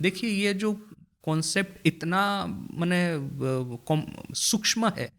देखिए ये जो कॉन्सेप्ट इतना माने सूक्ष्म है।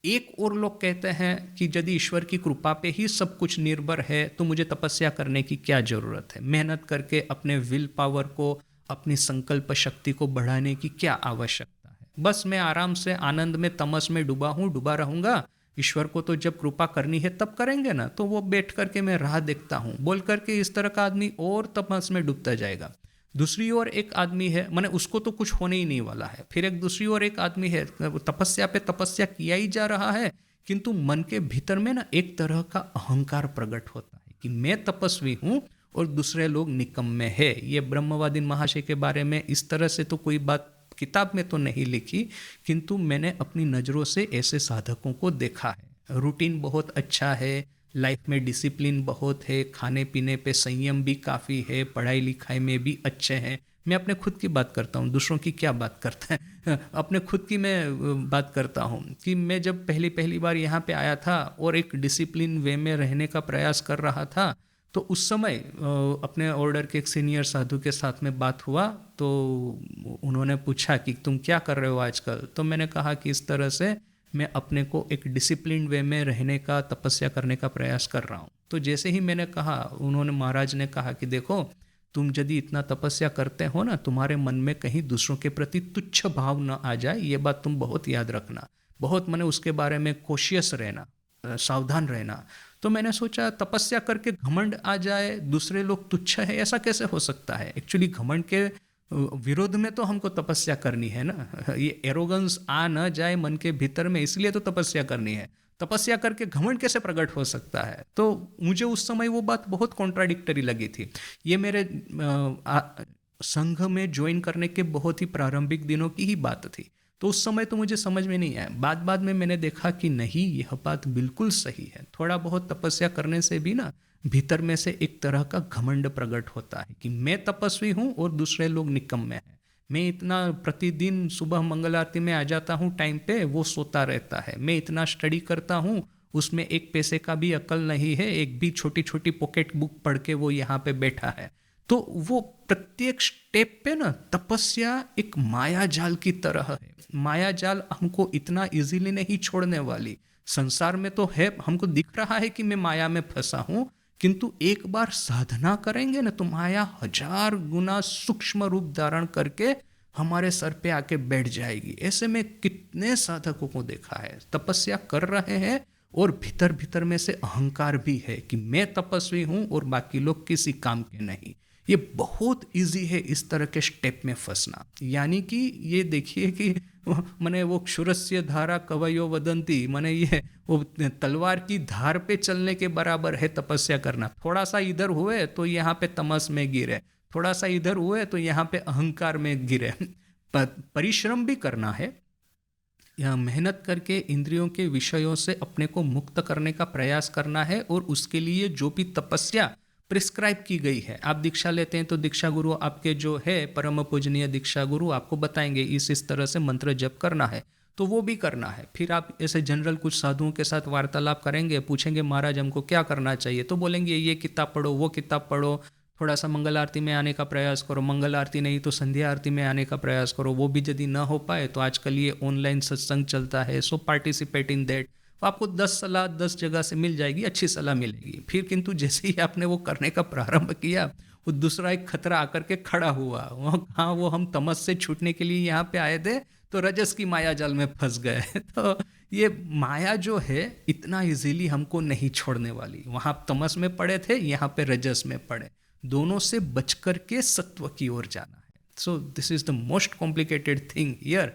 एक और लोग कहते हैं कि यदि ईश्वर की कृपा पे ही सब कुछ निर्भर है तो मुझे तपस्या करने की क्या ज़रूरत है, मेहनत करके अपने विल पावर को, अपनी संकल्प शक्ति को बढ़ाने की क्या आवश्यकता है। बस मैं आराम से आनंद में तमस में डूबा हूँ, डूबा रहूँगा। ईश्वर को तो जब कृपा करनी है तब करेंगे ना, तो वो बैठ करके मैं राह देखता हूँ बोल करके इस तरह का आदमी और तमस में डूबता जाएगा। दूसरी ओर एक आदमी है, माने उसको तो कुछ होने ही नहीं वाला है। फिर एक दूसरी ओर एक आदमी है, तपस्या पे तपस्या किया ही जा रहा है, किंतु मन के भीतर में ना एक तरह का अहंकार प्रकट होता है कि मैं तपस्वी हूँ और दूसरे लोग निकम्मे है। ये ब्रह्मवादी महाशय के बारे में इस तरह से तो कोई बात किताब में तो नहीं लिखी, किंतु मैंने अपनी नज़रों से ऐसे साधकों को देखा है। रूटीन बहुत अच्छा है, लाइफ में डिसिप्लिन बहुत है, खाने पीने पे संयम भी काफ़ी है, पढ़ाई लिखाई में भी अच्छे हैं। मैं अपने खुद की बात करता हूँ, दूसरों की क्या बात करता है अपने खुद की मैं बात करता हूँ कि मैं जब पहली पहली बार यहाँ पे आया था और एक डिसिप्लिन वे में रहने का प्रयास कर रहा था, तो उस समय अपने ऑर्डर के एक सीनियर साधु के साथ में बात हुआ। तो उन्होंने पूछा कि तुम क्या कर रहे हो आजकल, तो मैंने कहा कि इस तरह से मैं अपने को एक डिसिप्लिन वे में रहने का, तपस्या करने का प्रयास कर रहा हूँ। तो जैसे ही मैंने कहा, उन्होंने, महाराज ने कहा कि देखो, तुम यदि इतना तपस्या करते हो ना, तुम्हारे मन में कहीं दूसरों के प्रति तुच्छ भाव न आ जाए, ये बात तुम बहुत याद रखना, बहुत मैंने उसके बारे में कॉशियस रहना, सावधान रहना। तो मैंने सोचा तपस्या करके घमंड आ जाए, दूसरे लोग तुच्छ है, ऐसा कैसे हो सकता है। एक्चुअली घमंड के विरोध में तो हमको तपस्या करनी है ना, ये एरोगेंस आ न जाए मन के भीतर में, इसलिए तो तपस्या करनी है। तपस्या करके घमंड कैसे प्रकट हो सकता है। तो मुझे उस समय वो बात बहुत कॉन्ट्राडिक्टरी लगी थी। ये मेरे संघ में ज्वाइन करने के बहुत ही प्रारंभिक दिनों की ही बात थी। तो उस समय तो मुझे समझ में नहीं आया, बाद में मैंने देखा कि नहीं, यह बात बिल्कुल सही है। थोड़ा बहुत तपस्या करने से भी ना भीतर में से एक तरह का घमंड प्रकट होता है कि मैं तपस्वी हूँ और दूसरे लोग निकम्मे हैं। मैं इतना प्रतिदिन सुबह मंगल आरती में आ जाता हूँ टाइम पे, वो सोता रहता है। मैं इतना स्टडी करता हूँ, उसमें एक पैसे का भी अकल नहीं है, एक भी छोटी छोटी पॉकेट बुक पढ़ के वो यहाँ पे बैठा है। तो वो प्रत्येक स्टेप पे ना तपस्या एक माया जाल की तरह है। माया जाल हमको इतना इजीली नहीं छोड़ने वाली। संसार में तो है, हमको दिख रहा है कि मैं माया में फंसा हूँ, किंतु एक बार साधना करेंगे ना तो माया 1000 गुना सूक्ष्म रूप धारण करके हमारे सर पे आके बैठ जाएगी। ऐसे में कितने साधकों को देखा है, तपस्या कर रहे हैं और भीतर भीतर में से अहंकार भी है कि मैं तपस्वी हूँ और बाकी लोग किसी काम के नहीं। ये बहुत इजी है इस तरह के स्टेप में फंसना। यानी कि ये देखिए कि मने वो क्षुरस्य धारा कवयो वदंती, मने ये वो तलवार की धार पे चलने के बराबर है तपस्या करना। थोड़ा सा इधर हुए तो यहाँ पे तमस में गिरे, थोड़ा सा इधर हुए तो यहाँ पे अहंकार में गिरे। परिश्रम भी करना है, यहाँ मेहनत करके इंद्रियों के विषयों से अपने को मुक्त करने का प्रयास करना है, और उसके लिए जो भी तपस्या प्रिस्क्राइब की गई है। आप दीक्षा लेते हैं तो दीक्षा गुरु आपके जो है परम पूजनीय दीक्षा गुरु आपको बताएंगे इस तरह से मंत्र जप करना है, तो वो भी करना है। फिर आप ऐसे जनरल कुछ साधुओं के साथ वार्तालाप करेंगे, पूछेंगे महाराज हमको क्या करना चाहिए, तो बोलेंगे ये किताब पढ़ो, वो किताब पढ़ो, थोड़ा सा मंगल आरती में आने का प्रयास करो, मंगल आरती नहीं तो संध्या आरती में आने का प्रयास करो। वो भी यदि ना हो पाए तो आजकल ये ऑनलाइन सत्संग चलता है, सो पार्टिसिपेट इन दैट। तो आपको 10 सलाह 10 जगह से मिल जाएगी, अच्छी सलाह मिलेगी। फिर किंतु जैसे ही आपने वो करने का प्रारंभ किया, वो दूसरा एक खतरा आकर के खड़ा हुआ। वो हम तमस से छूटने के लिए यहाँ पे आए थे तो रजस की माया जाल में फंस गए। तो ये माया जो है इतना इजीली हमको नहीं छोड़ने वाली। वहाँ तमस में पड़े थे, यहाँ पे रजस में पड़े, दोनों से बचकर के सत्व की ओर जाना है। So this is the most complicated thing here.